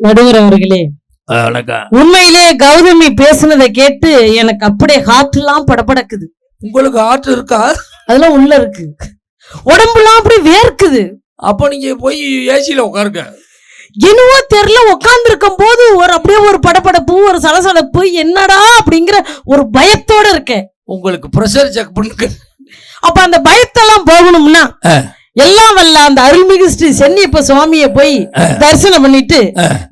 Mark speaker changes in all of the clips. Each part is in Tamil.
Speaker 1: நடுவர் அவர்களே, உண்மையிலே கௌதமி பேசுனதை கேட்டு எனக்கு அப்படியே ஹார்ட் எல்லாம் படபடக்குது.
Speaker 2: உங்களுக்கு ஹார்ட் இருக்கா?
Speaker 1: அதெல்லாம் உள்ள இருக்கு, உடம்புலாம் அப்படியே வேர்க்குது.
Speaker 2: அப்ப நீங்க போய் ஏசியில உட்காருங்க.
Speaker 1: என்னவோ தெரியல, உட்கார்ந்து இருக்கும் போது ஒரு அப்படியே ஒரு படபடப்பு, ஒரு சலசலப்பு, என்னடா அப்படிங்கிற ஒரு பயத்தோட இருக்கேன்.
Speaker 2: உங்களுக்கு பிரஷர் செக் பண்ணுங்க.
Speaker 1: அப்ப அந்த பயத்தெல்லாம் போகணும்னா எல்லாம் வல்ல அந்த அருள்மிகு ஸ்ரீ சென்னியப்ப சுவாமியை போய் தரிசனம் பண்ணிட்டு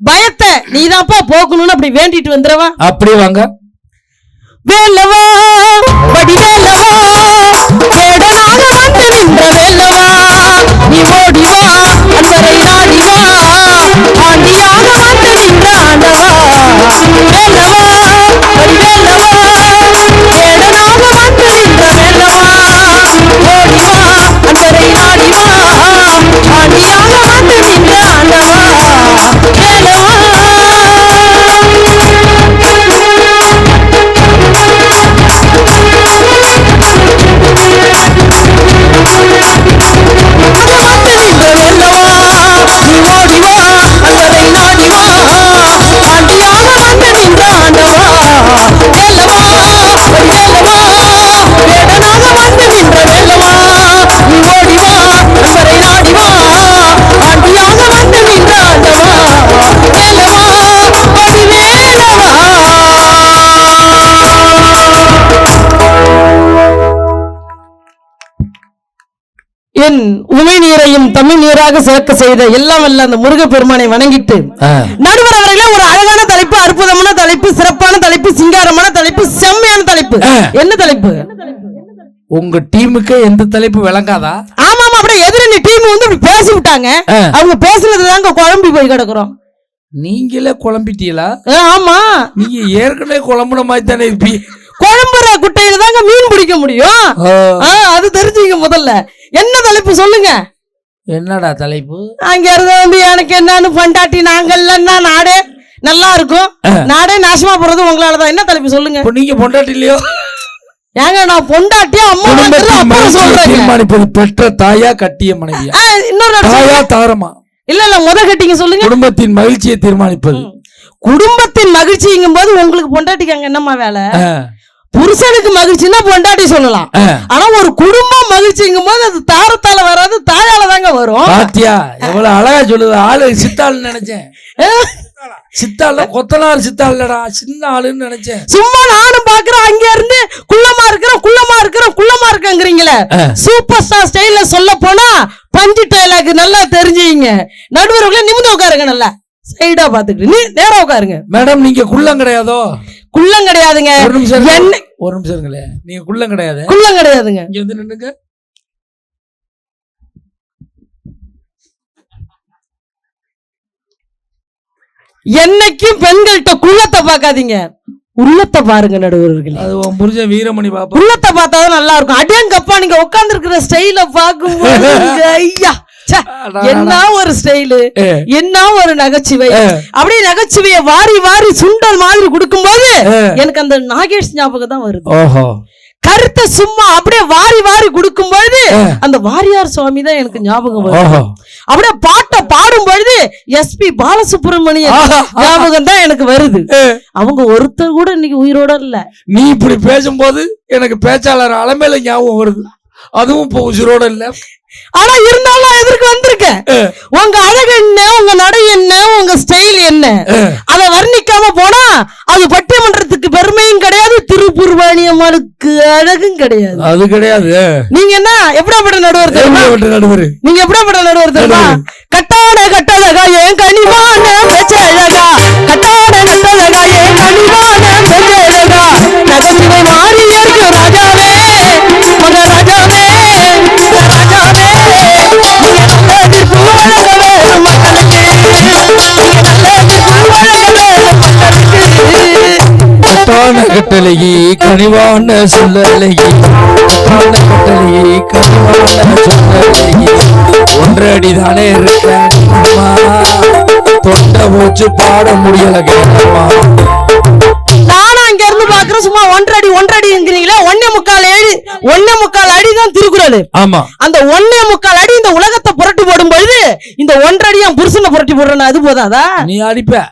Speaker 1: பயத்தை நீதான்ப்பா போகணும்னு அப்படி வேண்டிட்டு வந்துடவா.
Speaker 2: அப்படி வாங்க.
Speaker 1: வேலவா வடிவேலவா வேடனாக வந்து நின்ற வேலவா, நீ ஓடிவா அன்பரை நாடிவா, ஆண்டியாக வந்து நின்ற ஆண்டவா. வேலவா வடிவேலவா வேடனாக வந்து நின்ற வேலவா, ஓடிவா அன்பரை நாடிவா, ஆண்டியாக வந்து நின்ற ஆண்டவா. வேலவா என் உமை நீரையும் தமிழ் நீராக சேர்க்க செய்த எல்லாம் வல்ல அந்த முருகப்பெருமானை வணங்கிட்டு நடுவர் அவர்களே, ஒரு அழகான தலைப்பு, அற்புதமான தலைப்பு, சிறப்பான தலைப்பு, சிங்காரமான தலைப்பு, செம்மையான தலைப்பு. என்ன தலைப்பு?
Speaker 2: உங்க டீமுக்கு எந்த தலைப்பு விளங்காதா?
Speaker 1: ஆமா ஆமா, அப்படியே எதிரணி டீம் வந்து அப்படி பேசி விட்டாங்க. அவங்க பேசுனதுதாங்க குழம்பி போய் கிடக்குறோம்.
Speaker 2: நீங்களே குழம்பிட்டீங்களா?
Speaker 1: ஆமா,
Speaker 2: நீங்க ஏற்கனவே குழம்புன மாதிரி தானே இருப்பீங்க.
Speaker 1: குழம்புற குட்டையில தாங்க மீன் பிடிக்க முடியும். அது தெரிஞ்சுங்க. முதல்ல என்ன தலைப்பு சொல்லுங்க.
Speaker 2: என்னடா தலைப்பு?
Speaker 1: அங்க இருந்து வந்து எனக்கு என்னன்னு பண்டாட்டி நாங்கள்னா நாடே நல்லா இருக்கும், நாடே நாசமா போறது உங்களாலதான். என்ன தலைப்பு சொல்லுங்க.
Speaker 2: நீங்க பொண்டாட்டி இல்லையோ?
Speaker 1: ஏங்க நான் பொண்டாட்டியா அம்மா
Speaker 2: தீர்மானிப்பது பெற்ற தாயா கட்டிய மனைவியா?
Speaker 1: இன்னொரு
Speaker 2: தாயா தாரமா?
Speaker 1: இல்ல முத கட்டிங்க சொல்லுங்க.
Speaker 2: குடும்பத்தின் மகிழ்ச்சியை தீர்மானிப்பது.
Speaker 1: குடும்பத்தின் மகிழ்ச்சிங்கும் போது உங்களுக்கு பொண்டாட்டிக்கு அங்க என்னமா வேலை? புருஷனுக்கு மகிழ்ச்சின்னா பொண்டாட்டி சொல்லலாம், ஆனா ஒரு குடும்பம் மகிழ்ச்சிங்கும் போது அது தாரத்தால வராது, தாயால தாங்க வரும்.
Speaker 2: பாத்தியா எவ்வளவு அழகா சொல்லுது. ஆளு சித்தாள் நினைச்சேன். சித்தாள் கொத்தனார் சித்தாள் இல்லடா, சின்ன ஆளுன்னு நினைச்சேன்.
Speaker 1: சும்மா நானும் பாக்குறேன், அங்க இருந்து குள்ளமா இருக்கேங்கிறீங்களே. சூப்பர் ஸ்டார் ஸ்டைல்ல சொல்ல போனா பஞ்சு டைலாக் நல்லா தெரிஞ்சுங்க. நடுவர்களே நிமிந்து உட்காருங்க, நல்லா சைடா பாத்துக்கிட்டு நீ நேரா உட்காருங்க.
Speaker 2: மேடம் நீங்க குள்ளம் கிடையாதோ?
Speaker 1: குள்ளம் கிடையாதுங்க.
Speaker 2: ஒரு நிமிஷம் இருங்களே. நீங்க குள்ளம் கிடையாது?
Speaker 1: குள்ளம் கிடையாதுங்க.
Speaker 2: இங்க வந்து நின்னுங்க.
Speaker 1: என்னைக்கும் பெண்கள்கிட்ட குள்ளத்தை பாக்காதீங்க, உள்ளத்தை பாருங்க நடுவர்களே.
Speaker 2: அது உன் புரிஞ்ச வீரமணி பாப்பா.
Speaker 1: உள்ளத்தை பார்த்தாதான் நல்லா இருக்கும். அடேங்கப்பா, நீங்க உட்கார்ந்து இருக்கிற ஸ்டைல பாக்கும்போது ஐயா என்ன ஒரு ஸ்டைலு, என்ன ஒரு நகைச்சுவை. அப்படியே நகைச்சுவைய வாரி வாரி சுண்டல் மாதிரி கொடுக்கும் போது எனக்கு அந்த நாகேஷ் ஞாபகம் தான் வருது. கருத்தை சும்மா அப்படியே வாரி வாரி கொடுக்கும் பொழுது அந்த வாரியார் சுவாமி தான் எனக்கு ஞாபகம் வருது. அப்படியே பாட்டை பாடும் பொழுது எஸ்பி பாலசுப்ரமணியன் ஞாபகம் தான் எனக்கு வருது. அவங்க ஒருத்தர் கூட இன்னைக்கு உயிரோட இல்ல.
Speaker 2: நீ இப்படி பேசும்போது எனக்கு பேச்சாளர் அலமேல ஞாபகம் வருது, அதுவும் இப்போ உயிரோட இல்ல.
Speaker 1: ஆனா இருந்தாலும் எதற்கு வந்திருக்கேன். உங்க அழகு என்ன, உங்க நடை என்ன, உங்க ஸ்டைல் என்ன, அதை வர்ணிக்காம போனா அது பட்டிமன்றத்துக்கு பெருமையும் கிடையாது, திருப்புர்வாணியம்மாளுக்கு அழகும் கிடையாது.
Speaker 2: அது கிடையாது.
Speaker 1: நீங்க என்ன எப்படிப்பட்ட நடுவர் தெரியுமா? நீங்க எப்படிப்பட்ட நடுவர் தெரியுமா? கட்டாட கட்டழகா ஏன் கனிவான பேச்சழகா, கட்டாட கட்டழகா ஏன் கனிவான பேச்சழகா, நகைச்சுவை மாறி இருக்கு ராஜாவே, மக ராஜாவே, ராஜாவே
Speaker 2: கட்டளையே கனிவான சொல்லலையே, கட்டளையே கனிவான சொல்லலையே, ஒன்றடிதானே இருக்கேன் தொண்டை வச்சு பாட முடியல கேட்டமா.
Speaker 1: நானும் அங்க இருந்து பாக்குறேன், சும்மா ஒன்றடிங்கிறீங்களா, 1.25 1.25 அடி தான் திருக்குறள்.
Speaker 2: ஆமா,
Speaker 1: அந்த 1.25 அடி இந்த உலகத்தை புரட்டி போடும் பொழுது இந்த 1.5 அடி என் புருஷனை புரட்டி போடுறேன். அது போதாதா?
Speaker 2: நீ அடிப்ப.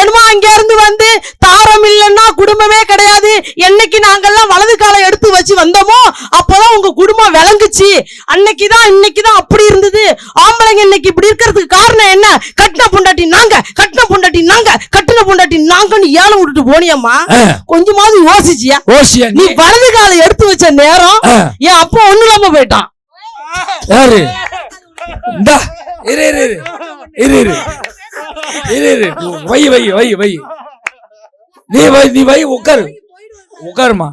Speaker 1: என்னமோ அங்க இருந்து வந்து தாரம் இல்லைன்னா குடும்பமே கிடையாது. என்னைக்கு நாங்கெல்லாம் வலது காலை எடுத்து வச்சு வந்தோமோ அப்பதான் உங்க குடும்பம் விளங்குச்சு. அன்னைக்குதான் இன்னைக்குதான் அப்படி இருந்தது. ஆம்பளைங்க இன்னைக்கு இப்படி இருக்கிறதுக்கு காரணம் என்ன? கட்டின பொண்டாட்டி நாங்க, கட்டின பொண்டாட்டி நாங்க, கட்டின பொண்டாட்டி நாங்கன்னு ஏலம் விட்டுட்டு போனியம்மா. கொஞ்சமாவது யோசிச்சியா? நீ வலது காலை எடுத்து வச்ச நேரம் என் அப்பா ஒண்ணு இல்லாம போயிட்டான்.
Speaker 2: யாரு? இரு இரு இரு இரு இரு, வை வை வை வை, நீ வை, உட்காருமா.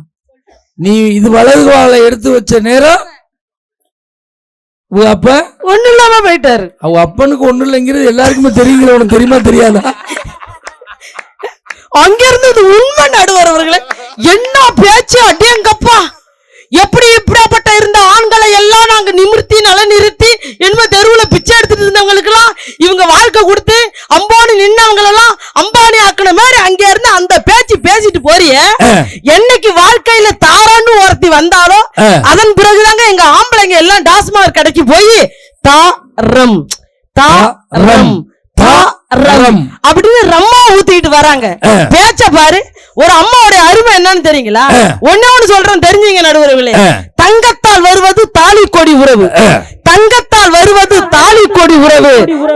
Speaker 2: நீ இது வலது காலை எடுத்து வச்ச நேரம் உங்க அப்ப
Speaker 1: ஒண்ணு இல்லாம போயிட்டாரு.
Speaker 2: அவ அப்பனுக்கு ஒண்ணு இல்லைங்கிறது எல்லாருக்குமே தெரியுங்களா? உனக்கு தெரியுமா தெரியாதா?
Speaker 1: அங்க இருந்து உண்மை நடுவர் அவர்களே, என்ன பேச்சு! அடேங்கப்பா, எப்படி இப்படிப்பட்ட இருந்த ஆண்களை எல்லாம் நாங்க நிமிர்த்தி நல நிறுத்தி என்ன தெருவுல பிச்சை எடுத்துட்டு இருந்தவங்களுக்கு எல்லாம் இவங்க வாழ்க்கை கொடுத்து அம்பானி நின்னவங்க எல்லாம் அம்பானி ஆக்குன மாதிரி அங்க இருந்து அந்த பேச்சு பேசிட்டு போறிய. என்னைக்கு வாழ்க்கையில தாரான்னு ஒருத்தி வந்தாலும் அதன் பிறகுதாங்க எங்க ஆம்பளைங்க எல்லாம் டாஸ்மாக் கடைக்கு போய் தாரம் தாரம் தாரம் அப்படின்னு ரம்மா ஊத்திட்டு வராங்க. பேச்ச பாரு. ஒரு அம்மாவுடைய அருமை என்னன்னு தெரியுங்களா? ஒண்ணு சொல்றேன், தெரிஞ்சீங்க நடுவர்களே. தங்கத்தால் வருவது தாலி கொடி உறவு, தங்கத்தால் வருவது தாலி கொடி உறவு,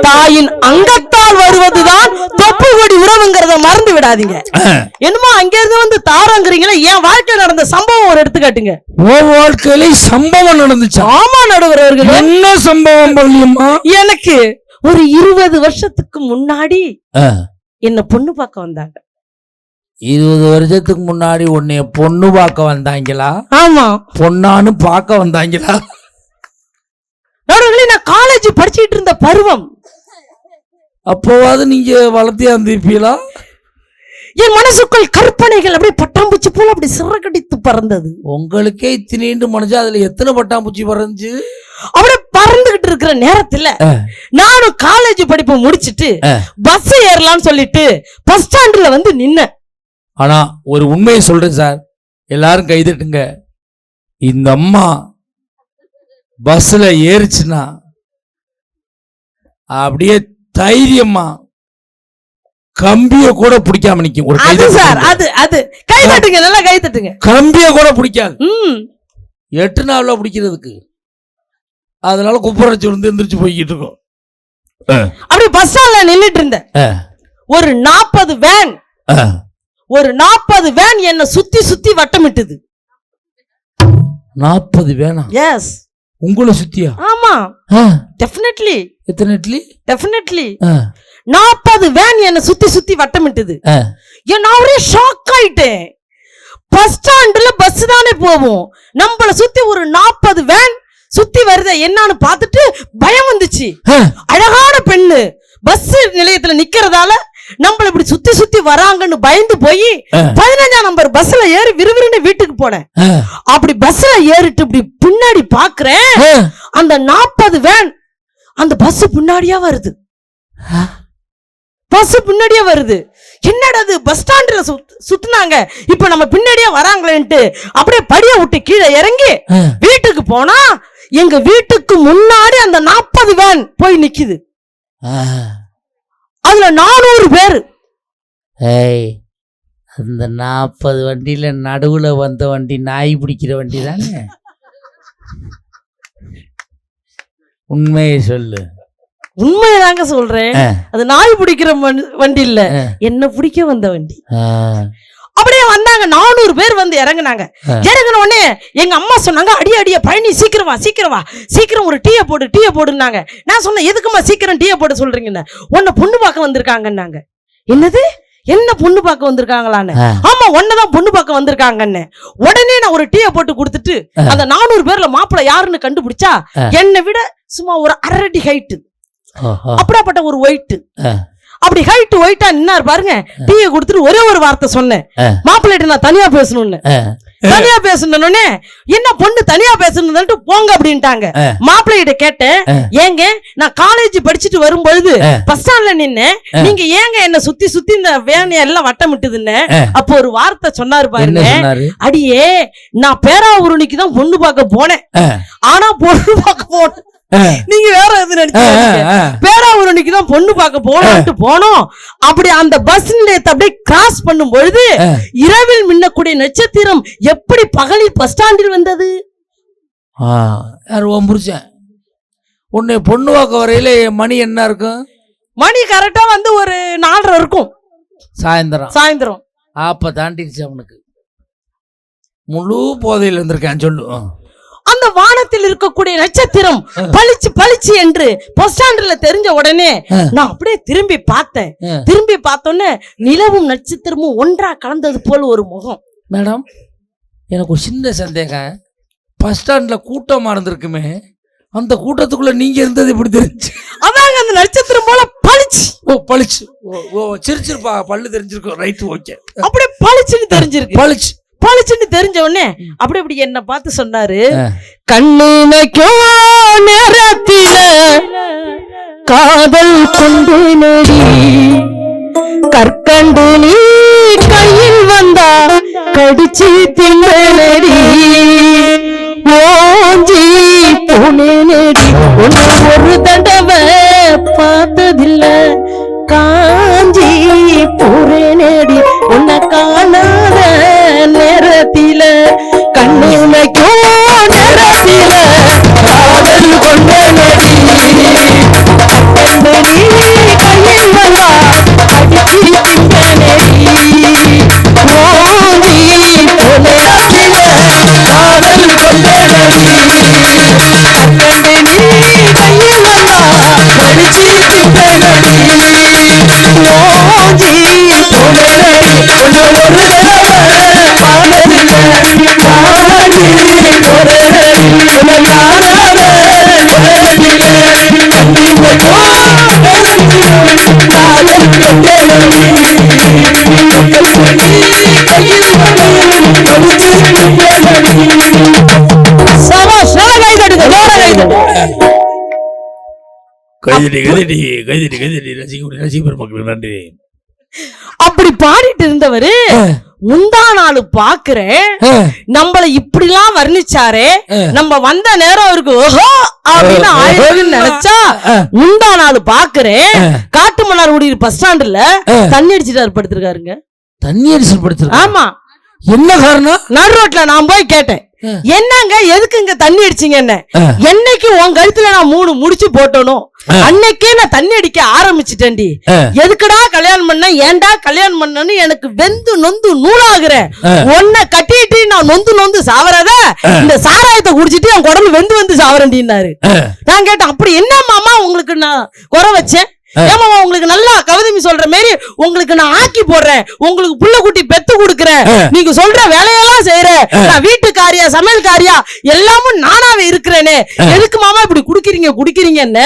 Speaker 1: தாயின் அங்கத்தால் வருவதுதான் தொப்பு கொடி உறவுங்கிறத மறந்து விடாதீங்க. என்னமோ அங்க இருந்து வந்து தாரங்கிறீங்களா? என் வாழ்க்கையில் நடந்த சம்பவம் ஒரு எடுத்துக்காட்டுங்க.
Speaker 2: உன் வாழ்க்கையில சம்பவம் நடந்துச்சு? ஆமா நடுவர்கள். என்ன சம்பவம் பண்ணியம்மா?
Speaker 1: எனக்கு ஒரு 20 வருஷத்துக்கு முன்னாடி என்ன பொண்ணு பார்க்க வந்தாங்க.
Speaker 2: 20 வருஷத்துக்கு முன்னாடி உன்னைய பொண்ணு பார்க்க வந்தாங்களா?
Speaker 1: ஆமா.
Speaker 2: பொண்ணான்னு பார்க்க வந்தாங்களா?
Speaker 1: நான் காலேஜ் படிச்சிட்டு இருந்த பருவம்.
Speaker 2: அப்போவாது நீங்க வளர்த்தியா இருந்திருப்பீங்களா?
Speaker 1: என் மனசுக்குள் கற்பனைகள் அப்படியே பட்டாம்பூச்சி போல அப்படி சிறகடித்து பறந்தது.
Speaker 2: உங்களுக்கே இத்தினீண்டு மனுஷன், அதுல எத்தனை பட்டாம்பூச்சி பறந்துச்சு?
Speaker 1: அப்படியே பறந்துகிட்டு இருக்கிற நேரத்துல நானும் காலேஜ் படிப்பு முடிச்சிட்டு பஸ் ஏறலாம்னு சொல்லிட்டு பஸ் ஸ்டாண்ட்ல வந்து நின்ன.
Speaker 2: ஆனா ஒரு உண்மையை சொல்றேன் சார், எல்லாரும் கைதட்டுங்க. இந்த அம்மா பஸ்ல ஏறிச்சுன்னா அப்படியே தைரியமா கம்பிய கூட பிடிக்காம நிக்கும். ஒரு
Speaker 1: அது சார், அது கை தட்டுங்க, நல்லா கை தட்டுங்க.
Speaker 2: கம்பிய கூட பிடிக்காது. 8 நாள்ல பிடிக்கிறதுக்கு. அதனால குப்பரச்சு வந்து எந்திரிச்சு போய்கிட்டு இருக்கோம்.
Speaker 1: அப்படி பஸ் ஸ்டாண்ட்ல நின்னுட்டு இருந்தேன். ஒரு 40 வேன், ஒரு 40 வேன் என்ன சுத்தி சுத்தி வட்டமிட்டது.
Speaker 2: 40 வேனா?
Speaker 1: எஸ்.
Speaker 2: உங்களை சுத்தியா?
Speaker 1: ஆமா, டெஃபினெட்லி.
Speaker 2: எத்தனை இட்லி?
Speaker 1: டெஃபினெட்லி 40 வேன் என்ன சுத்தி சுத்தி வட்டமிட்டது. நான் ஒரே ஷாக் ஆயிட்டேன். பஸ் ஸ்டாண்ட்ல பஸ் தானே போவோம், நம்மள சுத்தி ஒரு 40 வேன் சுத்தி வருது. என்னன்னு பார்த்துட்டு பயம் வந்துச்சு. அழகான பெண்ணு பஸ் நிலையத்துல நிக்கிறதால நம்மள இப்படி சுத்தி சுத்தி வராங்கன்னு பயந்து போய் 15ஆம் நம்பர் பஸ்ல ஏறி விறுவிறுன்னு வீட்டுக்கு போனேன். அப்படி பஸ்ல ஏறிட்டு இப்படி பின்னாடி பாக்குறேன், அந்த 40 வேன் அந்த பஸ் பின்னாடியா வருது. பஸ் பின்னாடியே வருது. என்னடா அது, பஸ் ஸ்டாண்ட்ல சுத்துனாங்க, இப்ப நம்ம பின்னாடியே வராங்களேன்ட்டு அப்படியே படிய விட்டு கீழே இறங்கி வீட்டுக்கு போனா எங்க வீட்டுக்கு முன்னாடி அந்த 40 வேன் போய் நிக்குது. அதுல 400 பேரு.
Speaker 2: அந்த 40 வண்டியில நடுவுல வந்த வண்டி நாய் பிடிக்கிற வண்டி தானே? உண்மையை சொல்லு.
Speaker 1: உண்மையதாங்க சொல்றேன். அது நாய் பிடிக்கிற வண்டி இல்ல, என்ன பிடிக்க வந்த வண்டி. அப்படியே வந்தாங்க. 400 பேர் வந்து இறங்குனாங்க. இறங்கின உடனே எங்க அம்மா சொன்னாங்க, அடி அடிய பழனி சீக்கிரம் வா சீக்கிரம் வா, சீக்கிரம் ஒரு டீயை போடுனாங்க. நான் சொன்னேன், எதுக்குமா சீக்கிரம் டீயை போட சொல்றீங்கன்னு? உன்னை பொண்ணு பார்க்க வந்திருக்காங்கன்னாங்க. என்னது, என்ன பொண்ணு பார்க்க வந்திருக்காங்களான்னு? ஆமா, ஒன்னதான் பொண்ணு பார்க்க வந்திருக்காங்கன்னு. உடனே நான் ஒரு டீயை போட்டு கொடுத்துட்டு அந்த 400 பேர்ல மாப்பிள்ளை யாருன்னு கண்டுபிடிச்சா என்னை விட சும்மா ஒரு 1.5 அடி ஹைட்டு, அப்படியாப்பட்ட ஒரு ஒயிட். அப்படி ஹைட் ஒயிட்டா நின்னாரு பாருங்க. டீயை கொடுத்துட்டு ஒரே ஒரு வார்த்தை சொன்னேன், மாப்பிள்ளைட்டு நான் தனியா பேசணும்னு. தனியா பேசணும்னே என்ன பொண்ணு தனியா பேசணும்னு போங்க அப்படின்ட்டாங்க. மாப்பிள்ளைகிட்ட கேட்டேன், ஏங்க நான் காலேஜ் படிச்சுட்டு வரும்பொழுது பஸ் ஸ்டாண்ட்ல நின்னேன், நீங்க ஏங்க என்ன சுத்தி சுத்தி இந்த வேன் எல்லாம் வட்டமிட்டுதுன்னு. அப்போ ஒரு வார்த்தை சொன்னாரு பாருங்க, அடியே நான் பேராவூரணிக்கு தான் பொண்ணு பார்க்க போனேன், ஆனா பொண்ணு பார்க்க போனேன் நீங்க வேற எது நினைச்சீங்க, பேராவூரணிக்கு தான் பொண்ணு பார்க்க போலான்ட்டு போனோம். அப்படி அந்த பஸ் நிலையத்தை அப்படியே கிராஸ் பண்ணும் பொழுது இரவில் மின்னக்கூடிய நட்சத்திரம் எப்படி பகலில் பஸ் ஸ்டாண்டில் வந்தது.
Speaker 2: யார் புரிச்சேன் உன்னை பொண்ணு பார்க்க வரையில மணி என்ன இருக்கும்?
Speaker 1: மணி கரெக்டா வந்து ஒரு 4:30 இருக்கும் சாயந்தரம்.
Speaker 2: அப்ப தாண்டிடுச்சு அவனுக்கு, முழு போதையில் இருந்திருக்கேன் சொல்லு.
Speaker 1: அந்த வானத்தில் இருக்கக்கூடிய நட்சத்திரம் பளிச்சு பளிச்சு என்று பஸ் ஸ்டாண்ட்ல தெரிஞ்ச உடனே நான் அப்படியே திரும்பி பார்த்தேன். திரும்பி பார்த்தோன்னே நிலவும் நட்சத்திரமும் ஒன்றா கலந்தது போல ஒரு முகம்.
Speaker 2: மேடம் எனக்கு ஒரு சின்ன சந்தேகம், பஸ் ஸ்டாண்ட்ல கூட்டமா இருந்திருக்குமே, அந்த கூட்டத்துக்குள்ள நீங்க இருந்தது எப்படி தெரிஞ்சு?
Speaker 1: அதாங்க அந்த நட்சத்திரம் போல பளிச்சு.
Speaker 2: பளிச்சு சிரிச்சிருப்பா, பல்லு தெரிஞ்சிருக்கும். Right, okay.
Speaker 1: அப்படியே பளிச்சுன்னு தெரிஞ்சிருக்கு. பளிச்சுன்னு தெரிஞ்ச உடனே அப்படி இப்படி என்ன பார்த்து சொன்னாரு, கண்ணுமைக்கோ நேரத்தில காதல் கொண்டு நடி கற்கண்டு நீ கையில் வந்தா கடிச்சு தின்னடி ஓஞ்சி போனே நடி ஒன்னு ஒரு தடவை பார்த்ததில்ல காஞ்சி போறே நடி உன்னை காணாத நேரத்தில கண்ணுமைக்கோ நேரத்தில காதல் கொண்ட நடி கையில் வந்தா அடிச்சு நடி ஓஞ்சி போனே காதல் கொண்ட நடி கையில் வந்தா அடிச்சு நடி ஓஞ்சி
Speaker 2: நன்றி.
Speaker 1: அப்படி பாடிட்டு இருந்தவரு முந்தா நாள் பாக்குறேன் நம்மள இப்படி எல்லாம் வர்ணிச்சாரே, நம்ம வந்த நேரம் அவருக்கு ஓஹோ அப்படின்னு ஆயிடுன்னு நினைச்சா முந்தா நாள் பாக்குறேன் காட்டு மன்னார்குடி பஸ் ஸ்டாண்டுல தண்ணி அடிச்சுட்டு படுத்திருக்காருங்க.
Speaker 2: தண்ணி அடிச்சு படுத்திருக்காரு?
Speaker 1: ஆமா.
Speaker 2: என்ன காரணம்?
Speaker 1: நடு ரோட்ல நான் போய் கேட்டேன், என்னங்க எதுக்கு இங்க தண்ணி அடிச்சீங்க? என்ன என்னைக்கு உன் கழுத்துல நான் 3 முடிச்சு போட்டணும் அன்னைக்கே நான் தண்ணி அடிக்க ஆரம்பிச்சுட்டேன்டி. எதுக்குடா கல்யாணம் பண்ண, ஏன்டா கல்யாணம் பண்ணு எனக்கு வெந்து நொந்து நூலாகிறேன். உன்னை கட்டிட்டு நான் நொந்து நொந்து சாவறத இந்த சாராயத்தை குடிச்சிட்டு என் குடம்பு வெந்து வந்து சாவரண்டின்னாரு. நான் கேட்டேன், அப்படி என்ன மாமா உங்களுக்கு நான் குறை வச்சேன்? ஏமா உங்களுக்கு நல்லா கவிதை சொல்ற மாதிரி உங்களுக்கு நான் ஆக்கி போடுறேன், உங்களுக்கு புள்ள குட்டி பெத்து கொடுக்குறேன், நீங்க சொல்ற வேலையெல்லாம் செய்யறேன், நான் வீட்டுக்காரியா சமையல்காரியா எல்லாமும் நானாவே இருக்கிறேனே, எதுக்கு மாமா இப்படி குடிக்கிறீங்கன்னு.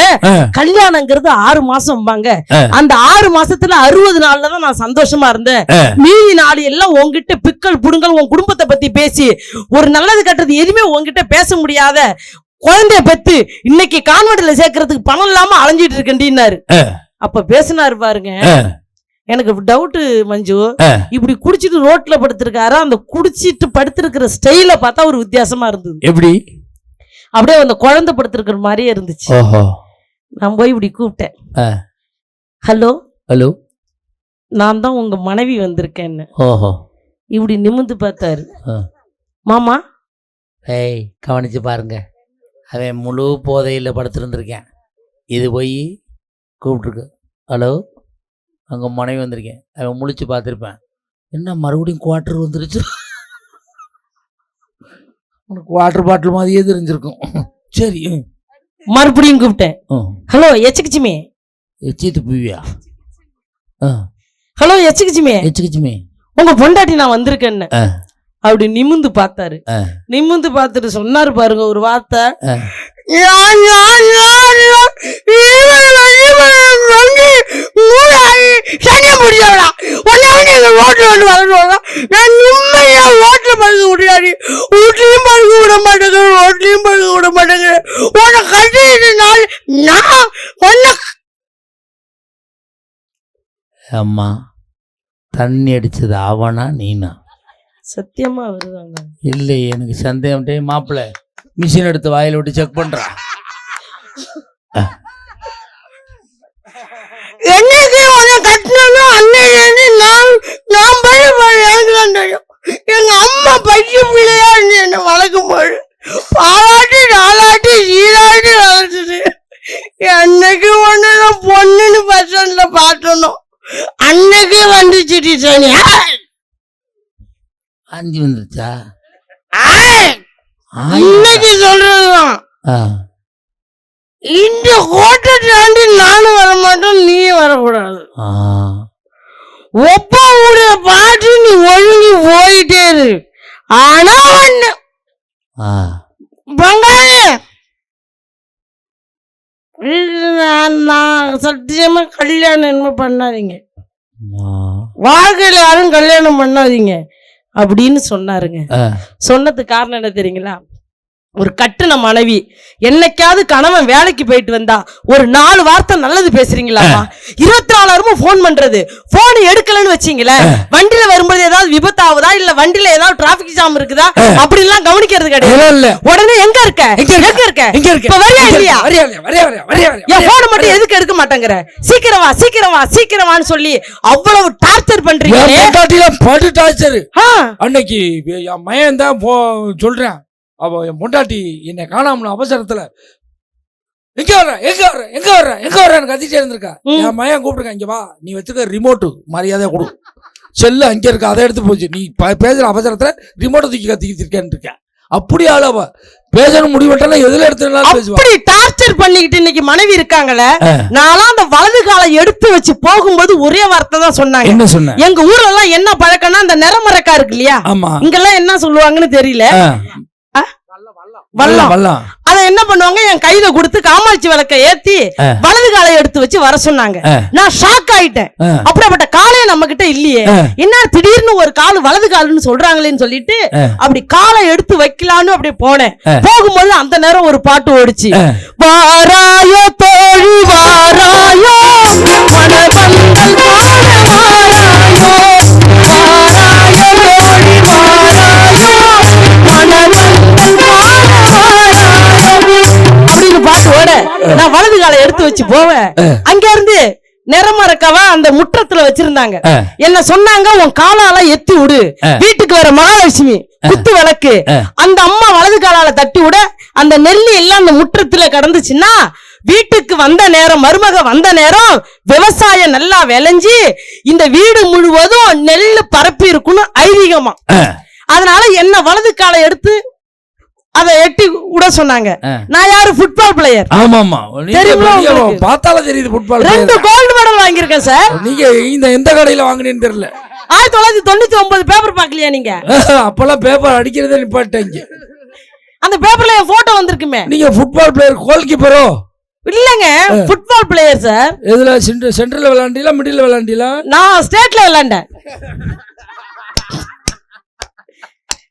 Speaker 1: கல்யாணங்கிறது 6 மாசம் பாங்க, அந்த 6 மாசத்துல 60 நாள்ல தான் நான் சந்தோஷமா இருந்தேன். மீதி நாள் எல்லாம் உங்ககிட்ட பிக்கல் புடுங்கல் உன் குடும்பத்தை பத்தி பேசி ஒரு நல்லது கட்டுறது எதுவுமே உங்ககிட்ட பேச முடியாத குழந்தைய பெத்து இன்னைக்கு கான்வென்ட்ல சேர்க்கறதுக்கு பணம் இல்லாம அலைஞ்சிட்டு இருக்கேன்டின்னாரு. அப்ப பேசினாரு பாருங்க, எனக்கு டவுட் மஞ்சு, இப்படி குடிச்சிட்டு ரோட்ல படுத்திருக்காரு, அந்த குடிச்சிட்டு படுத்திருக்கிற ஸ்டைல பார்த்தா ஒரு வித்தியாசமா இருந்தது. எப்படி? அப்படியே அந்த குழந்தை படுத்திருக்கிற மாதிரியே இருந்துச்சு. நான் போய் இப்படி கூப்பிட்டேன், ஹலோ ஹலோ நான் தான் உங்க மனைவி வந்திருக்கேன்னு. இப்படி நிமிந்து பார்த்தாரு. மாமா கவனிச்சு பாருங்க, அவன் முழு போதையில் படுத்துருந்துருக்கேன், இது போய் கூப்பிட்ருக்கு, ஹலோ அங்கே மனைவி வந்திருக்கேன். அவன் முழிச்சு பார்த்துருப்பேன், என்ன மறுபடியும் குவார்டர் வந்துருச்சு, உனக்கு வாட்டர் பாட்டில் மாதிரியே தெரிஞ்சிருக்கும். சரி மறுபடியும் கூப்பிட்டேன், ஹலோ எச்சுக்குச்சுமே
Speaker 2: எச்சித்து பூவியா,
Speaker 1: ஹலோ எச்சுக்குச்சுமே உங்க பொண்டாட்டி நான் வந்திருக்கேன்னு. அப்படி நிமிந்து பார்த்தாரு. நிமிந்து பார்த்துட்டு சொன்னாரு பாருங்க ஒரு வார்த்தை, உடனே எங்க ரோட்ல வந்து வரணும். நான் நிம்மதியா ரோட்ல படுக்க முடியாது, வீட்லயும் படுக்க விட மாட்டேங்க, ரோட்லயும் படுக்க விட மாட்டேங்க. உன்னை கட்டிட்டு நான் உன்னை
Speaker 2: அம்மா தண்ணி அடிச்சது அவனா நீனா?
Speaker 1: சத்தியமா வருவாங்க.
Speaker 2: இல்லை, எனக்கு சந்தேகம். டே மாப்பிள்ள, மிஷின் எடுத்து வாயில விட்டு செக் பண்றா.
Speaker 1: என்னைக்கு உன்னை கட்டினாலும் அன்னைக்கு நான் தெரியும். எங்க அம்மா பைக்கு பிள்ளையா இருந்து என்ன வளர்க்கும் போது பாலாட்டி நாளாட்டி ஈராட்டி வளர்த்துது. என்னைக்கு ஒண்ணு பொண்ணுன்னு பசன்ல பார்த்தணும், அன்னைக்கு வந்துச்சு சனி.
Speaker 2: அஞ்சு வந்துருச்சா?
Speaker 1: இன்னைக்கு சொல்றதுதான். இந்த கோட்டை தாண்டி நானும் வர மாட்டோம், நீயும் வரக்கூடாது. ஒப்ப உடைய பாட்டு நீ ஒழுங்கி போயிட்டே இரு. ஆனா ஒண்ணு பங்காளி, நான் சத்தியமா கல்யாணம் என்ன பண்ணாதீங்க, வாழ்க்கையில யாரும் கல்யாணம் பண்ணாதீங்க அப்படின்னு சொன்னாருங்க. சொன்னதுக்கு காரணம் என்ன தெரியுங்களா? ஒரு கட்டுன மனைவி என்னைக்காவது கணவன் வேலைக்கு போயிட்டு வந்தா ஒரு 4 வார்த்தை நல்லது பேசுறீங்களாமா, 24 நேரமும் போன் பண்றது, போன் எடுக்கலன்னு வச்சீங்களேன், வண்டியில வரும்போது ஏதாவது விபத்தாகுதா இல்ல வண்டியில ஏதாவது டிராபிக் ஜாம் இருக்குதா அப்படி எல்லாம் கவனிக்கிறது கிடையாது. உடனே எங்க இருக்க இப்ப வரியா இல்லையா, என் போனை மட்டும் எதுக்கு எடுக்க மாட்டேங்கிற, சீக்கிரம் வா சீக்கிரம் வா சீக்கிரமான்னு சொல்லி அவ்வளவு டார்ச்சர் பண்றீங்க.
Speaker 2: அன்னைக்கு என் மயன் தான் சொல்றேன், அவ என் பொண்டாட்டி என்னை காணாம அவசரத்துல எங்க வர்றேன்னு கத்திட்டே இருந்திருக்கா. என் மயன் கூப்பிட்டுருக்கேன், இங்க வா, நீ வச்சிருக்க ரிமோட்டு மரியாதையா கொடு, செல்லு அங்க இருக்க, அதை எடுத்து போச்சு, நீ பேசுற அவசரத்துல ரிமோட்டை தூக்கி கத்திக்கிட்டு இருக்கேன். அப்படி அளவ பேசணும் முடிவெட்டா எதுல எடுத்து
Speaker 1: டார்ச்சர் பண்ணிக்கிட்டு இன்னைக்கு மனைவி இருக்காங்களே. நான்லாம் அந்த வலது காலை எடுத்து வச்சு போகும்போது ஒரே வார்த்தை தான் சொன்னாங்க.
Speaker 2: என்ன சொன்ன?
Speaker 1: எங்க ஊர்ல எல்லாம் என்ன பழக்கம்னா அந்த நிறமரக்கா இருக்கு இல்லையா, இங்கெல்லாம் என்ன சொல்லுவாங்கன்னு தெரியல, வல்லம். அத என்ன பண்ணுவாங்க, என் கையில கொடுத்து காமாட்சி விளக்க ஏத்தி வலது காலை எடுத்து வச்சு வர சொன்னாங்க. நான் ஷாக் ஆயிட்டேன், அப்படிப்பட்ட காலே நம்ம கிட்ட இல்லையே, என்ன திடீர்னு ஒரு கால் வலது காலுன்னு சொல்றாங்களேன்னு சொல்லிட்டு அப்படி காலை எடுத்து வைக்கலான்னு அப்படி போனேன். போகும்போது அந்த நேரம் ஒரு பாட்டு ஓடிச்சு, வாராயோ தோழி வாராயோ மனவந்தல் வாராயோ நான் வலது காலை எடுத்து வச்சு போவேன். அங்க இருந்து நிறமரக்காவ அந்த முற்றத்துல வச்சிருந்தாங்க. என்ன சொன்னாங்க, உன் காலால எத்தி விடு, வீட்டுக்கு வர மகாலட்சுமி குத்து விளக்கு, அந்த அம்மா வலது காலால தட்டி விட அந்த நெல்லி எல்லாம் அந்த முற்றத்துல கடந்துச்சுன்னா வீட்டுக்கு வந்த நேரம், மருமக வந்த நேரம் விவசாயம் நல்லா விளைஞ்சி இந்த வீடு முழுவதும் நெல்லு பரப்பி இருக்குன்னு ஐதீகமா. அதனால என்ன வலது காலை எடுத்து அதை எட்டி விட சொன்னாங்க. நான் யாரு, ஃபுட்பால் பிளேயர்.
Speaker 2: ஆமாமா, பார்த்தால தெரியுது ஃபுட்பால்.
Speaker 1: 2 கோல்டு மெடல் வாங்கியிருக்கேன் சார்.
Speaker 2: நீங்க இந்த எந்த கடையில வாங்குனீன்னு தெரியல.
Speaker 1: 1999 பேப்பர் பாக்கலையா நீங்க?
Speaker 2: அப்பெல்லாம் பேப்பர் அடிக்கிறதே நிப்பாட்டாங்க.
Speaker 1: அந்த பேப்பர்ல என் போட்டோ வந்திருக்குமே.
Speaker 2: நீங்க ஃபுட்பால் பிளேயர், கோல் கீப்பரோ?
Speaker 1: இல்லங்க, ஃபுட்பால் பிளேயர் சார்.
Speaker 2: எதுல, சென்ட்ரல்ல விளையாண்டீங்களா மிடில்ல விளையாண்டீங்களா?
Speaker 1: நான் ஸ்டேட்ல விளையாண்டேன்.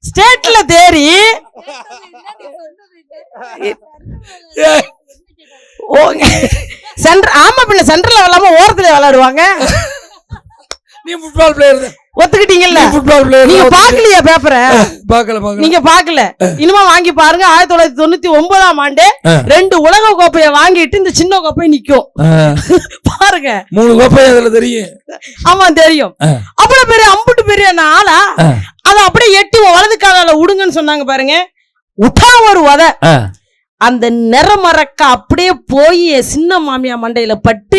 Speaker 1: ஸ்டேட்ல தேறி ஆமா, பின்ன சென்ட்ரல்ல விளையாம ஓரத்துல விளையாடுவாங்க.
Speaker 2: நீ ஃபுட்பால் பிளேயர்
Speaker 1: ஒத்துக்கிட்டீங்கல்ல? ஃபுட்பால் பிளேயர் நீங்க பாக்கலையா பேப்பரை?
Speaker 2: பாக்கல.
Speaker 1: நீங்க பாக்கல, இனிமே வாங்கி பாருங்க. 1999ஆம் ஆண்டு 2 உலக கோப்பையை வாங்கிட்டு இந்த சின்ன கோப்பை நிக்கும் பாருங்க.
Speaker 2: 3 கோப்பை அதுல தெரியும்.
Speaker 1: ஆமா தெரியும். அவ்வளவு பெரிய அம்புட்டு பெரிய ஆளா அத அப்படியே எட்டி வலது காலால விடுங்கன்னு சொன்னாங்க பாருங்க. உட்டா ஒரு உத, அந்த நிறமரக்க அப்படியே போய் சின்ன மாமியா மண்டையில பட்டு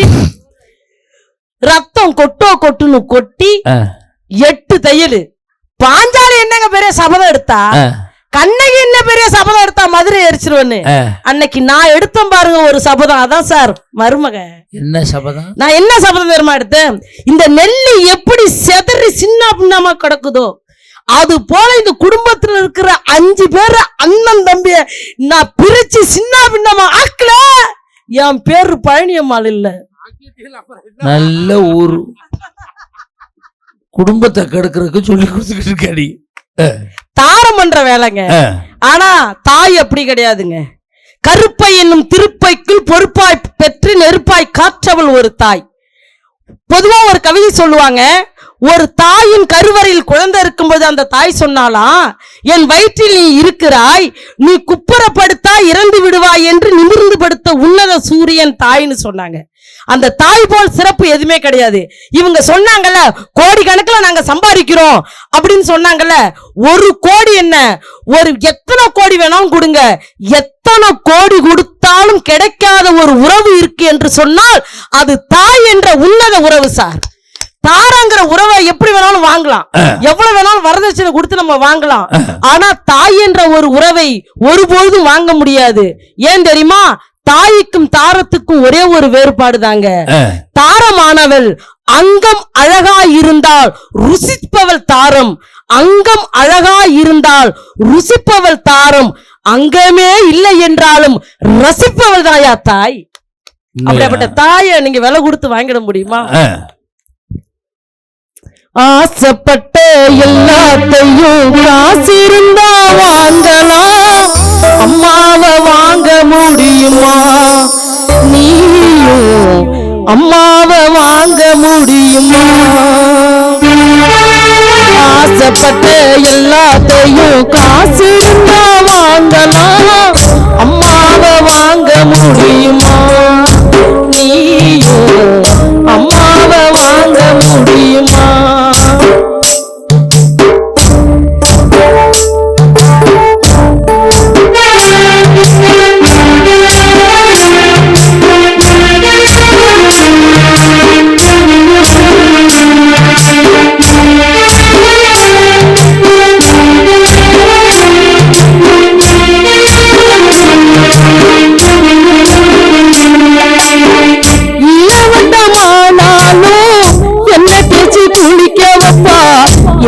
Speaker 1: ரத்தம் கொட்டுன்னு கொட்டி 8 தையல். பாஞ்சாலி என்னங்க பெரிய சபதம் எடுத்தா, கண்ணகி என்ன பெரிய சபதம் எடுத்தா மதுரை எரிச்சிருவன்னு. அன்னைக்கு நான் எடுத்தேன் பாருங்க ஒரு சபதம். அதான் சார் மருமக.
Speaker 2: என்ன சபதம்?
Speaker 1: நான் என்ன சபதம் தெரியுமா எடுத்தேன், இந்த நெல்லி எப்படி செதறி சின்ன பின்னமா கிடக்குதோ அது போல இந்த குடும்பத்துல இருக்கிற 5 பேர் அண்ணன் தம்பிய நான் பிரிச்சு சின்ன பின்னமா ஆக்கல. என் பேரு பழனியம்மாள் இல்ல,
Speaker 2: நல்ல ஊரு. குடும்பத்தை கெடுக்கிறதுக்கு சொல்லி கொடுத்துக்கிட்டு இருக்காடி.
Speaker 1: தாரம் பண்ற வேலைங்க. ஆனா தாய் அப்படி கிடையாதுங்க. கருப்பை என்னும் திருப்பைக்குள் பொறுப்பாய் பெற்று நெருப்பாய் காற்றவள் ஒரு தாய். பொதுவா ஒரு கவிதை சொல்லுவாங்க, ஒரு தாயின் கருவறையில் குழந்தை இருக்கும்போது அந்த தாய் சொன்னாலாம், என் வயிற்றில் நீ இருக்கிறாய், நீ குப்புறப்படுத்தா இறந்து விடுவாய் என்று நிமிர்ந்து படுத்த உன்னத சூரியன் தாய்ன்னு சொன்னாங்க. அந்த தாய் போல் சிறப்பு எதுவுமே கிடையாது. இவங்க சொன்னாங்கல்ல, கோடி கணக்குல நாங்க சம்பாதிக்கிறோம் அப்படின்னு சொன்னாங்கல்ல, 1 கோடி என்ன, ஒரு எத்தனை கோடி வேணாலும் கொடுங்க, எத்தனை கோடி கொடுத்தாலும் கிடைக்காத ஒரு உறவு இருக்கு என்று சொன்னால் அது தாய் என்ற உன்னத உறவு சார். தாராங்கிற உறவை எப்படி வேணாலும் வாங்கலாம், எவ்வளவு வேணாலும் வரதட்சணை கொடுத்து நம்ம வாங்கலாம். ஆனா தாய் என்ற ஒரு உறவை ஒருபொழுதும் வாங்க முடியாது. ஏன் தெரியுமா? தாய்க்கும் தாரத்துக்கும் ஒரே ஒரு வேறுபாடு தாங்க. தாரமானவள் அங்கம் அழகா இருந்தால் ருசிப்பவள் தாரம், அங்கம் அழகா இருந்தால் ருசிப்பவள் தாரம், அங்கமே இல்லை என்றாலும் ரசிப்பவள் தாயா தாய். அப்படிப்பட்ட தாயை நீங்க விலை கொடுத்து வாங்கிட முடியுமா? ஆசைப்பட்ட எல்லாத்தையும் காசிருந்தா வாங்கலாம், அம்மாவை வாங்க முடியுமா? நீயும் அம்மாவை வாங்க முடியுமா? ஆசைப்பட்ட எல்லாத்தையும் காசிருந்தா வாங்கலாம், அம்மாவை வாங்க முடியுமா? நீயும் அம்மாவை வாங்க முடியுமா?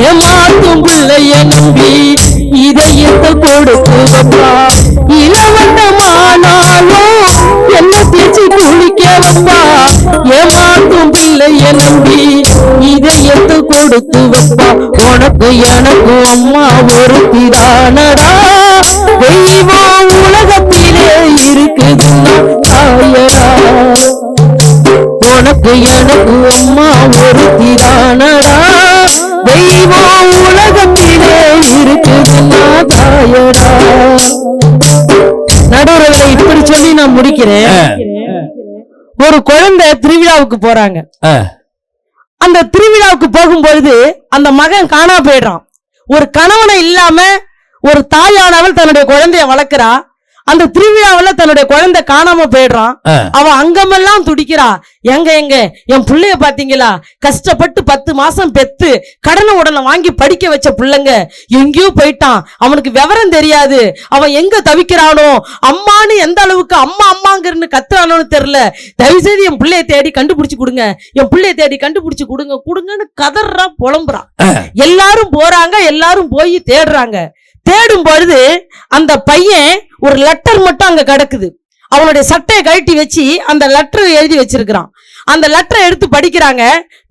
Speaker 1: ஏமாத்தும் பிள்ளைய நம்பி இதயத்தை கொடுத்து வைப்பா. இளவட்டமானாலும் என்ன தேய்ச்சி குளிக்க வைப்பா. ஏமாத்தும் பிள்ளைய நம்பி இதயத்தை கொடுத்து வைப்பா. உனக்கு எனக்கு அம்மா ஒருத்தி தானடா, தெய்வம் உலகத்திலே இருக்குதுன்னா தாயடா. உனக்கு எனக்கு அம்மா ஒருத்தி தானடா, தெய்வம் உலகத்திலே இருக்குதுன்னா தாயடா. நடுவரை இப்படி சொல்லி நான் முடிக்கிறேன். ஒரு குழந்தை திருவிழாவுக்கு போறாங்க. அந்த திருவிழாவுக்கு போகும்பொழுது அந்த மகன் காணா போயிடுறான். ஒரு கணவனை இல்லாம ஒரு தாயானவள் தன்னுடைய குழந்தைய வளர்க்கிறா. அந்த திருவிழாவில தன்னுடைய குழந்தை காணாம போயிடுறான். அவன் அங்கமெல்லாம் துடிக்கிறா, எங்க எங்க என் பிள்ளைய பாத்தீங்களா, கஷ்டப்பட்டு 10 மாசம் பெத்து கடனை உடனே வாங்கி படிக்க வச்ச பிள்ளைங்க எங்கேயோ போயிட்டான், அவனுக்கு விவரம் தெரியாது, அவன் எங்க தவிக்கிறானோ, அம்மான்னு எந்த அளவுக்கு அம்மா அம்மாங்கிறன்னு கத்துறானோன்னு தெரியல, தயவு செய்து என் பிள்ளைய தேடி கண்டுபிடிச்சு கொடுங்க, என் பிள்ளைய தேடி கண்டுபிடிச்சு கொடுங்க கொடுங்கன்னு கதறா புலம்புறான். எல்லாரும் போறாங்க, எல்லாரும் போய் தேடுறாங்க. தேடும் பொழுது அந்த பையன் ஒரு லெட்டர் மட்டும் அங்க கிடக்குது. அவனுடைய சட்டையை கழட்டி வச்சு அந்த லெட்டர் எழுதி வச்சிருக்கிறான். அந்த லெட்டரை எடுத்து படிக்கிறாங்க.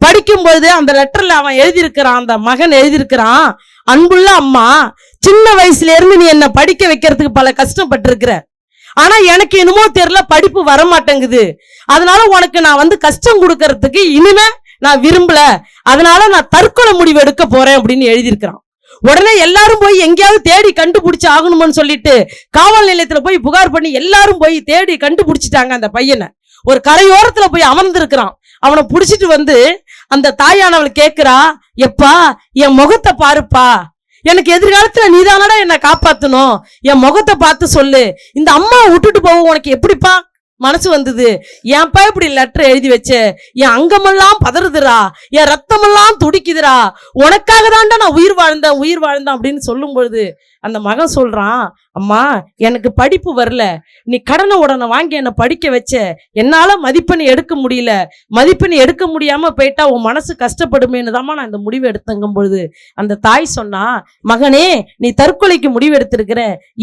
Speaker 1: படிக்கும் பொழுது அந்த லெட்டர்ல அவன் எழுதியிருக்கிறான், அந்த மகன் எழுதியிருக்கிறான், அன்புள்ள அம்மா, சின்ன வயசுல இருந்து நீ என்ன படிக்க வைக்கிறதுக்கு பல கஷ்டப்பட்டு இருக்கிற, ஆனா எனக்கு என்னமோ தெரியல படிப்பு வர மாட்டேங்குது, அதனால உனக்கு நான் கஷ்டம் கொடுக்கறதுக்கு இனிமே நான் விரும்பல, அதனால நான் தற்கொலை முடிவு எடுக்க போறேன் அப்படின்னு எழுதியிருக்கிறான். உடனே எல்லாரும் போய் எங்கேயாவது தேடி கண்டுபிடிச்சு ஆகணும்னு சொல்லிட்டு காவல் நிலையத்துல போய் புகார் பண்ணி எல்லாரும் போய் தேடி கண்டுபிடிச்சிட்டாங்க. அந்த பையனை ஒரு கரையோரத்துல போய் அமர்ந்திருக்கிறான். அவனை புடிச்சிட்டு அந்த தாயானவள் கேக்குறா, எப்பா என் முகத்தை பாருப்பா, எனக்கு எதிர்காலத்துல நீதானடா என்ன காப்பாத்தணும், என் முகத்தை பார்த்து சொல்லு, இந்த அம்மா விட்டுட்டு போக உனக்கு எப்படிப்பா மனசு வந்தது, ஏன்பா இப்படி லெட்டர் எழுதி வச்ச, என் அங்கமெல்லாம் பதறுதுரா, என் ரத்தமெல்லாம் துடிக்குதுரா, உனக்காக தான்டா நான் உயிர் வாழ்ந்தேன் அப்படின்னு சொல்லும் பொழுது அந்த மகன் சொல்றான், அம்மா எனக்கு படிப்பு வரல, நீ கடனை உடனே வாங்கி என்னை படிக்க வச்ச, என்னால மதிப்பெண் எடுக்க முடியல, மதிப்பெண் எடுக்க முடியாம போயிட்டா உன் மனசு கஷ்டப்படுமேன்னு தாம்மா நான் இந்த முடிவு எடுத்தங்கும் பொழுது அந்த தாய் சொன்னா, மகனே நீ தற்கொலைக்கு முடிவு எடுத்திருக்கிற,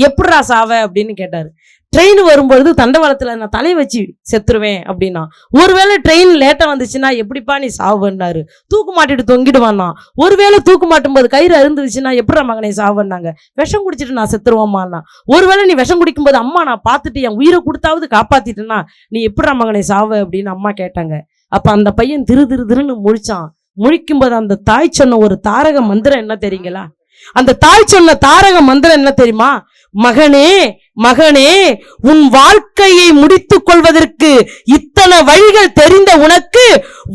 Speaker 1: எப்படிரா சாவ அப்படின்னு கேட்டாரு. ட்ரெயின் வரும்பொழுது தண்டவாளத்துல நான் தலையை வச்சு செத்துருவேன் அப்படின்னா. ஒருவேளை ட்ரெயின் லேட்டா வந்துச்சுன்னா எப்படிப்பா நீ சாவுன்னாரு, தூக்கு மாட்டிட்டு தொங்கிடுவான்னா. ஒருவேளை தூக்கு மாட்டும் போது கயிறு அருந்துச்சுன்னா எப்படா மகனை சாவுன்னாங்க, விஷம் குடிச்சிட்டு நான் செத்துருவோம்மான்னா. ஒருவேளை நீ விஷம் குடிக்கும்போது அம்மா நான் பார்த்துட்டு என் உயிரை கொடுத்தாவது காப்பாத்திட்டேன்னா நீ எப்படா மகனை சாவு அப்படின்னு அம்மா கேட்டாங்க. அப்ப அந்த பையன் திருன்னு முழிச்சான். முழிக்கும்போது அந்த தாய் சொன்ன ஒரு தாரக மந்திரம் என்ன தெரியுங்களா? அந்த தாய் சொன்ன தாரக மந்திரம் என்ன தெரியுமா? மகனே மகனே, உன் வாழ்க்கையை முடித்துக் கொள்வதற்கு இத்தனை வழிகள் தெரிந்த உனக்கு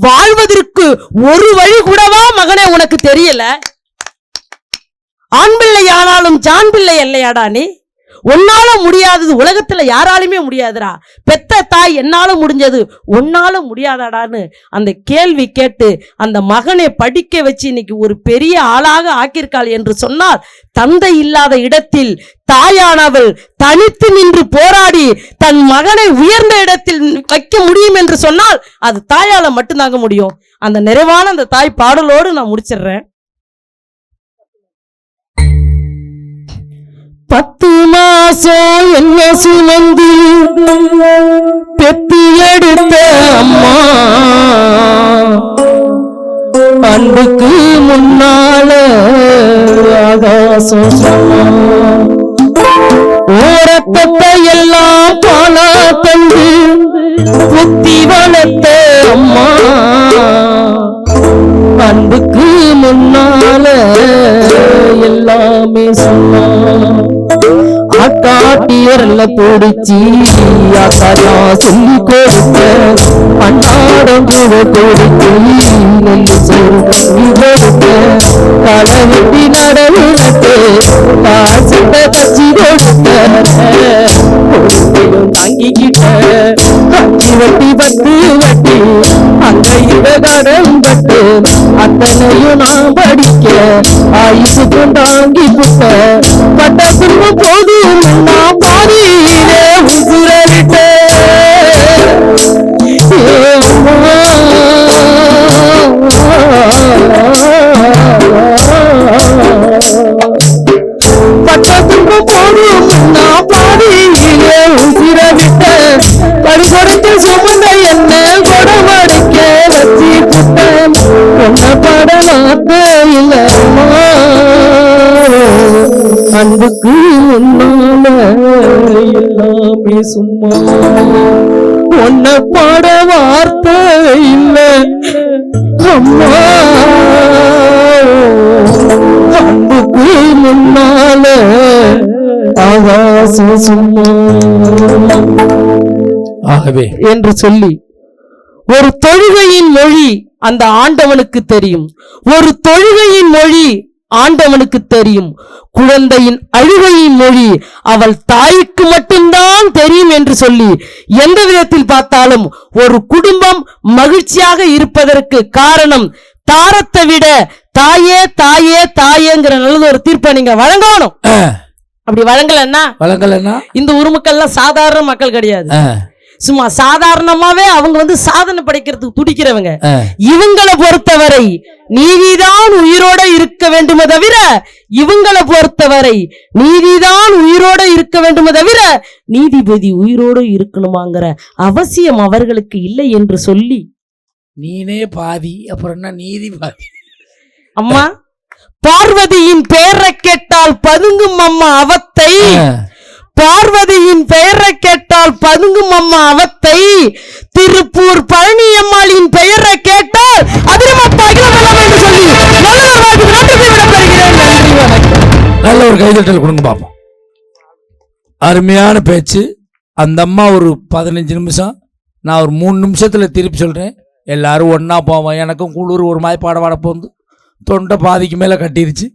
Speaker 1: வாழ்வதற்கு ஒரு வழி கூடவா மகனே உனக்கு தெரியல? ஆண் பிள்ளை ஆனாலும் ஜான் பிள்ளை இல்லையாடா நீ? உன்னால முடியாதது உலகத்துல யாராலுமே முடியாதுடா. பெத்த தாய் என்னால முடிஞ்சது உன்னால முடியாதாடான்னு அந்த கேள்வி கேட்டு அந்த மகனை படிக்க வச்சு இன்னைக்கு ஒரு பெரிய ஆளாக ஆக்கியிருக்காள் என்று சொன்னால், தந்தை இல்லாத இடத்தில் தாயானவள் தனித்து நின்று போராடி தன் மகனை உயர்ந்த இடத்தில் வைக்க முடியும் என்று சொன்னால் அது தாயால மட்டும்தாங்க முடியும். அந்த நிறைவான அந்த தாய் பாடலோடு நான் முடிச்சிடுறேன். 10 மாசம் என்ன சுமந்து பெத்தி எடுத்த அம்மா, அன்புக்கு முன்னால ஆகாசம் ஓரத்தத்தை எல்லாம் பாலா தந்து புத்தி வளர்த்த அம்மா, அன்புக்கு முன்னால எல்லாமே சொன்னா. ஆக்காட்டியர்ல போடிச்சி ஆக்காலா சொல்லி கொடுத்த அன்னாடம் கூட கொடுத்து நெல்லு சோறு கொடுத்த களை வெட்டி நடவு நட்டு காசத்தை கச்சி கொடுத்த தங்கிக்கிட்ட கச்சி வெட்டி பத்து வெட்டி அங்க இவ கடன் பட்டு அத்தனையும் நான் படிக்க ஆயுசு கொண்டாங்கி புட்ட பட்டத்துக்கு போதும் நான் பாதியிலே உசுரவிட்டேன். பட்டத்துக்கு போதும் நான் பாதியிலே உசுரவிட்டேன். படுபடுத்து சுமந்த என்ன கொடமடிக்க வச்சு புட்டேன். என்ன பட வார்த்தை இல்லம்மா, அன்புக்கு முன்னால எல்லாமே சும்மா. உன்னை பாட வார்த்தை இல்லை அம்மா, அன்புக்கு முன்னால ஆகாசம் சும்மா.
Speaker 2: ஆகவே
Speaker 1: என்று சொல்லி ஒரு தொழுகையின் மொழி அந்த ஆண்டவனுக்கு தெரியும். ஒரு தொழுகையின் மொழி ஆண்டவனுக்கு தெரியும். குழந்தையின் அழுகையின் மொழி அவள் தாய்க்கு மட்டும்தான் தெரியும் என்று சொல்லி எந்த விதத்தில் பார்த்தாலும் ஒரு குடும்பம் மகிழ்ச்சியாக இருப்பதற்கு காரணம் தாரத்தை விட தாயே தாயே தாயேங்கிற நல்லது ஒரு தீர்ப்பை நீங்க வழங்கணும். அப்படி வழங்கலன்னா இந்த உருமக்கள்லாம் சாதாரண மக்கள் கிடையாது. சும்மா சாதாரணமாவே அவங்க சாதனை படைக்கிறதுக்கு துடிக்கிறவங்க. இவங்களை பொறுத்தவரை நீதிதான் உயிரோட இருக்க வேண்டுமே தவிர, இவங்களை பொறுத்தவரை நீதிதான் உயிரோட இருக்க வேண்டுமே தவிர நீதிபதி உயிரோடு இருக்கணுமாங்கிற அவசியம் அவர்களுக்கு இல்லை என்று சொல்லி,
Speaker 2: நீனே பாதி அப்புறம் என்ன நீதி பாதி.
Speaker 1: அம்மா பார்வதியின் பெயரை கேட்டால் பதுங்கும் அம்மா அவத்தை, பார்வதியின் பெயரை கேட்டால் பதுங்கும் அம்மா அவத்தை, திருப்பூர் பழனியம்மாளின் பெயரை கேட்டால் அதிரமப்பாகிலும் சொல்லி
Speaker 2: நல்ல ஒரு கைதட்டல் கொடுங்க பாப்போம். அருமையான பேச்சு. அந்த அம்மா ஒரு 15 நிமிஷம், நான் ஒரு 3 நிமிஷத்துல திருப்பி சொல்றேன். எல்லாரும் ஒன்னா போவோம். எனக்கும் குளிர் ஒரு மாதிரி பாட போந்து தொண்டை பாதிக்கு மேல கட்டிருச்சு.